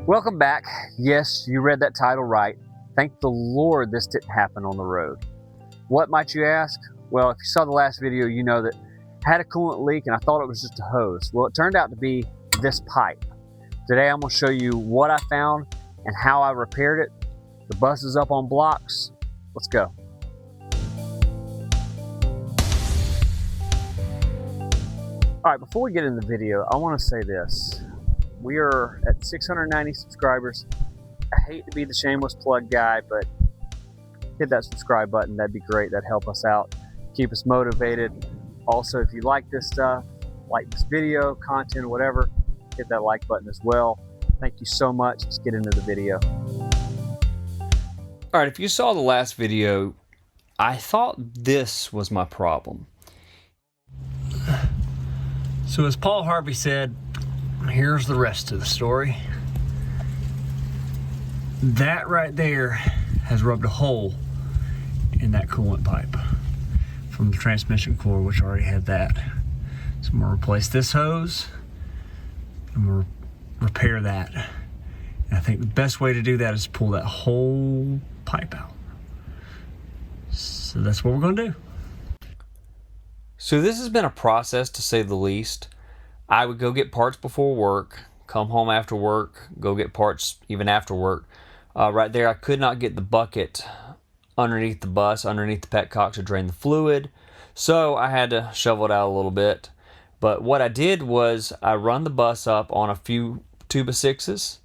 Welcome back. Yes, you read that title right. Thank the Lord this didn't happen on the road. What might you ask? Well, if you saw the last video, you know that I had a coolant leak and I thought it was just a hose. Well, it turned out to be this pipe. Today I'm going to show you what I found and how I repaired it. The bus is up on blocks. Let's go. All right, before we get into the video, I want to say this. We are at 690 subscribers. I hate to be the shameless plug guy, but hit that subscribe button. That'd be great. That'd help us out, keep us motivated. Also, if you like this stuff, like this video, content, whatever, hit that like button as well. Thank you so much. Let's get into the video. All right, if you saw the last video, I thought this was my problem. So as Paul Harvey said, here's the rest of the story. That right there has rubbed a hole in that coolant pipe from the transmission core, which already had that. So I'm gonna replace this hose. I'm gonna repair that. And I think the best way to do that is pull that whole pipe out. So that's what we're gonna do. So this has been a process, to say the least. I would go get parts before work, come home after work, go get parts even after work. Right there, I could not get the bucket underneath the bus, underneath the petcock to drain the fluid, so I had to shovel it out a little bit. But what I did was I run the bus up on a few 2x6s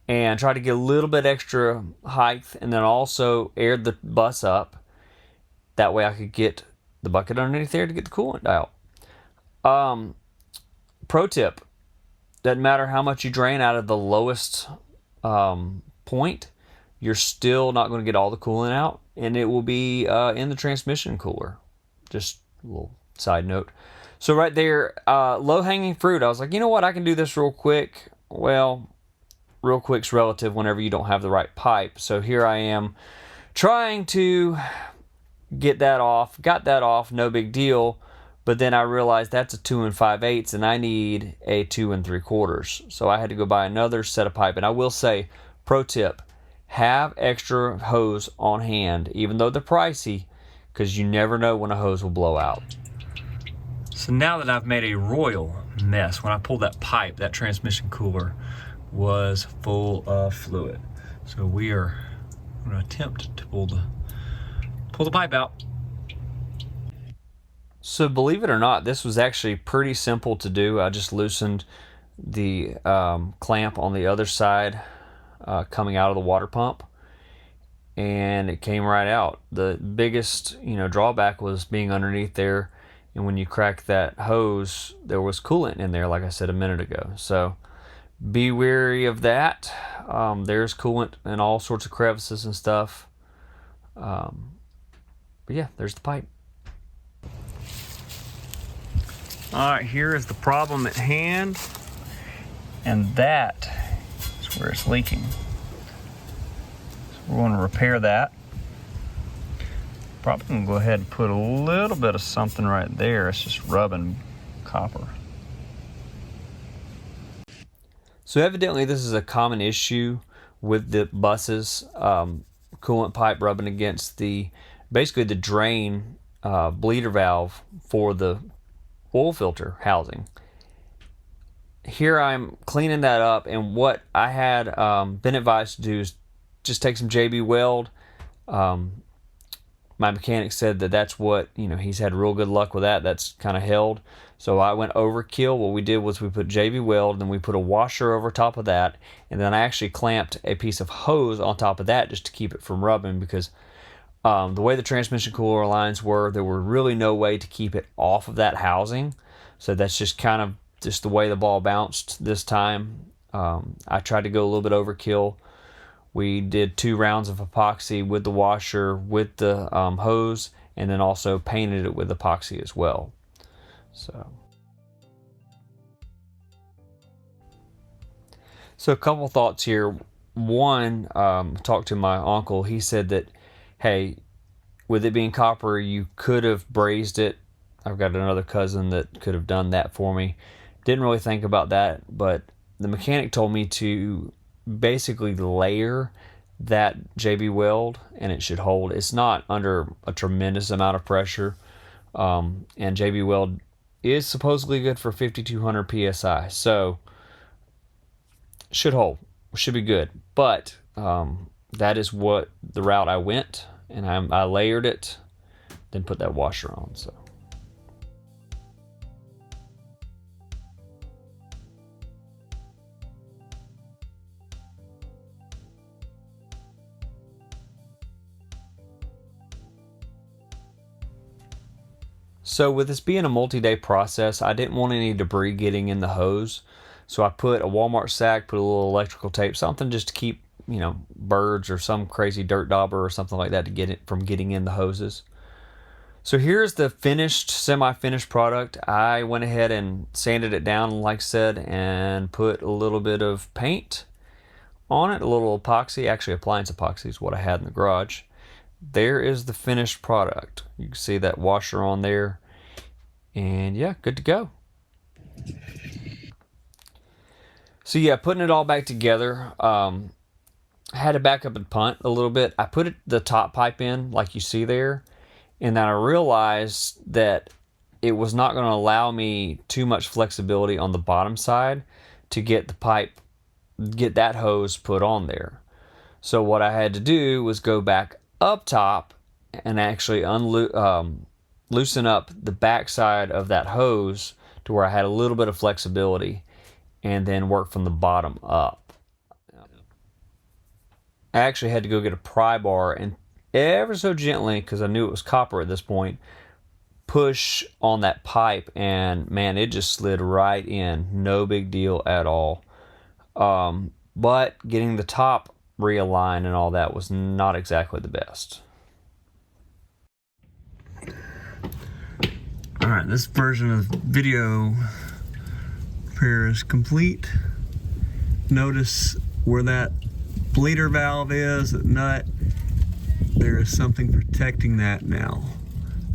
and try to get a little bit extra height, and then also aired the bus up. That way I could get the bucket underneath there to get the coolant out. Pro tip, doesn't matter how much you drain out of the lowest point, you're still not going to get all the coolant out, and it will be in the transmission cooler. Just a little side note. So right there, low-hanging fruit. I was like, you know what, I can do this real quick. Well, real quick's relative whenever you don't have the right pipe. So here I am trying to get that off. Got that off, no big deal. But then I realized that's a 2 5/8 and I need a 2 3/4. So I had to go buy another set of pipe. And I will say, pro tip, have extra hose on hand, even though they're pricey, because you never know when a hose will blow out. So now that I've made a royal mess, when I pulled that pipe, that transmission cooler was full of fluid. So we are going to attempt to pull the pipe out. So believe it or not, this was actually pretty simple to do. I just loosened the clamp on the other side coming out of the water pump, and it came right out. The biggest drawback was being underneath there, and when you crack that hose, there was coolant in there, like I said a minute ago. So be wary of that. There's coolant in all sorts of crevices and stuff. But yeah, there's the pipe. All right, here is the problem at hand, and that is where it's leaking. So we're going to repair that. Probably going to go ahead and put a little bit of something right there. It's just rubbing copper. So evidently this is a common issue with the buses. Coolant pipe rubbing against basically the drain bleeder valve for the oil filter housing. Here I'm cleaning that up, and what I had been advised to do is just take some JB Weld. My mechanic said that's what, he's had real good luck with that. That's kind of held. So I went overkill. What we did was we put JB Weld, then we put a washer over top of that, and then I actually clamped a piece of hose on top of that just to keep it from rubbing, because the way the transmission cooler lines were, there were really no way to keep it off of that housing. So that's just kind of just the way the ball bounced this time. I tried to go a little bit overkill. We did 2 rounds of epoxy with the washer, with the hose, and then also painted it with epoxy as well. So a couple thoughts here. One, talked to my uncle. He said that, hey, with it being copper, you could have brazed it. I've got another cousin that could have done that for me. Didn't really think about that, but the mechanic told me to basically layer that JB weld, and it should hold. It's not under a tremendous amount of pressure, and JB weld is supposedly good for 5200 psi, so should hold, should be good. But that is what the route I went, and I layered it, then put that washer on. So with this being a multi-day process, I didn't want any debris getting in the hose. So I put a Walmart sack, put a little electrical tape, something just to keep, birds or some crazy dirt dauber or something like that to get it from getting in the hoses. So here's the finished, semi-finished product. I went ahead and sanded it down, like I said, and put a little bit of paint on it, a little epoxy. Actually, appliance epoxy is what I had in the garage. There is the finished product. You can see that washer on there. And yeah, good to go. So yeah, putting it all back together. I had to back up and punt a little bit. I put the top pipe in, like you see there. And then I realized that it was not going to allow me too much flexibility on the bottom side to get that hose put on there. So what I had to do was go back up top and actually loosen up the back side of that hose to where I had a little bit of flexibility, and then work from the bottom up. I actually had to go get a pry bar and ever so gently, because I knew it was copper at this point, push on that pipe, and man, it just slid right in. No big deal at all. But getting the top realigned and all that was not exactly the best. Alright, this version of video repair is complete. Notice where that bleeder valve is, that nut. There is something protecting that now.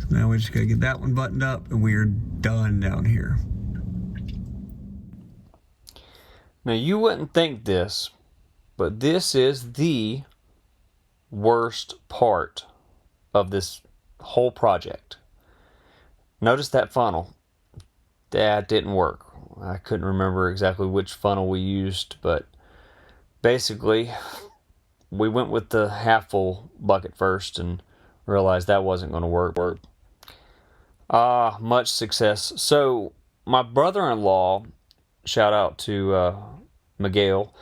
So now we just gotta get that one buttoned up and we are done down here. Now you wouldn't think this, but this is the worst part of this whole project. Notice that funnel. That didn't work. I couldn't remember exactly which funnel we used, but basically we went with the half full bucket first and realized that wasn't going to work. Much success. So my brother-in-law, shout out to Miguel,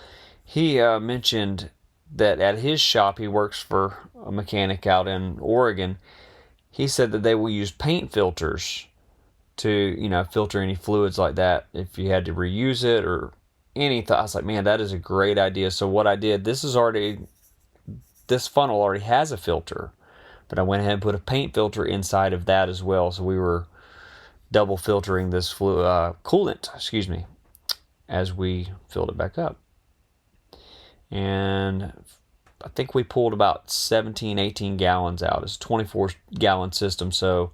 he mentioned that at his shop, he works for a mechanic out in Oregon. He said that they will use paint filters to, filter any fluids like that if you had to reuse it or anything. I was like, man, that is a great idea. So what I did, this funnel already has a filter, but I went ahead and put a paint filter inside of that as well. So we were double filtering this coolant, as we filled it back up. And I think we pulled about 17, 18 gallons out. It's a 24-gallon system, so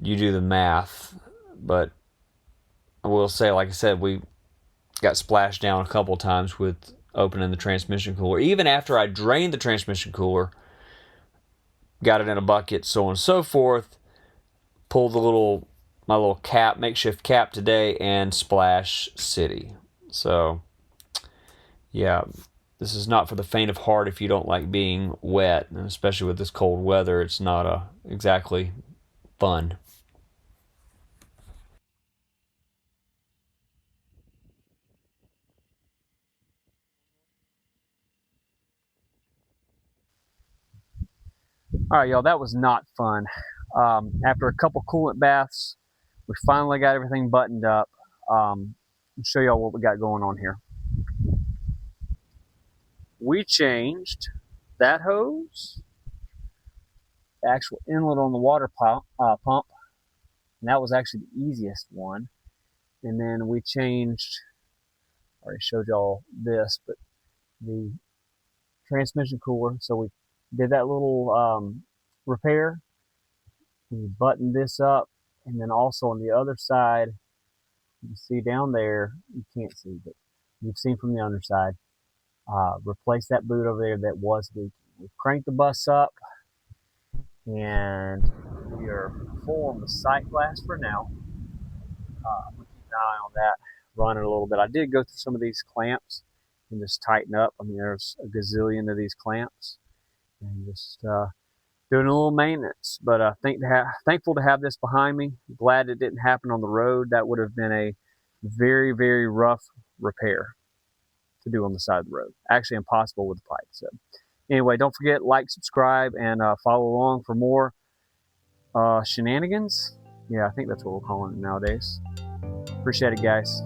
you do the math. But I will say, like I said, we got splashed down a couple times with opening the transmission cooler. Even after I drained the transmission cooler, got it in a bucket, so on and so forth, pulled my little makeshift cap today, and splash city. So yeah, this is not for the faint of heart if you don't like being wet, and especially with this cold weather, it's not exactly fun. All right, y'all, that was not fun. After a couple coolant baths, we finally got everything buttoned up. I'll show y'all what we got going on here. We changed that hose, the actual inlet on the water pump, and that was actually the easiest one. And then we changed, I already showed y'all this, but the transmission cooler. So we did that little repair. We buttoned this up, and then also on the other side, you see down there, you can't see, but you've seen from the underside, replace that boot over there that was leaking. We've cranked the bus up, and we are full on the sight glass for now. We'll keep an eye on that, running a little bit. I did go through some of these clamps and just tighten up. I mean, there's a gazillion of these clamps, and just doing a little maintenance. But thankful to have this behind me. Glad it didn't happen on the road. That would have been a very, very rough repair to do on the side of the road. Actually impossible with the pipe. So anyway, don't forget, like, subscribe, and follow along for more shenanigans. Yeah, I think that's what we're calling it nowadays. Appreciate it, guys.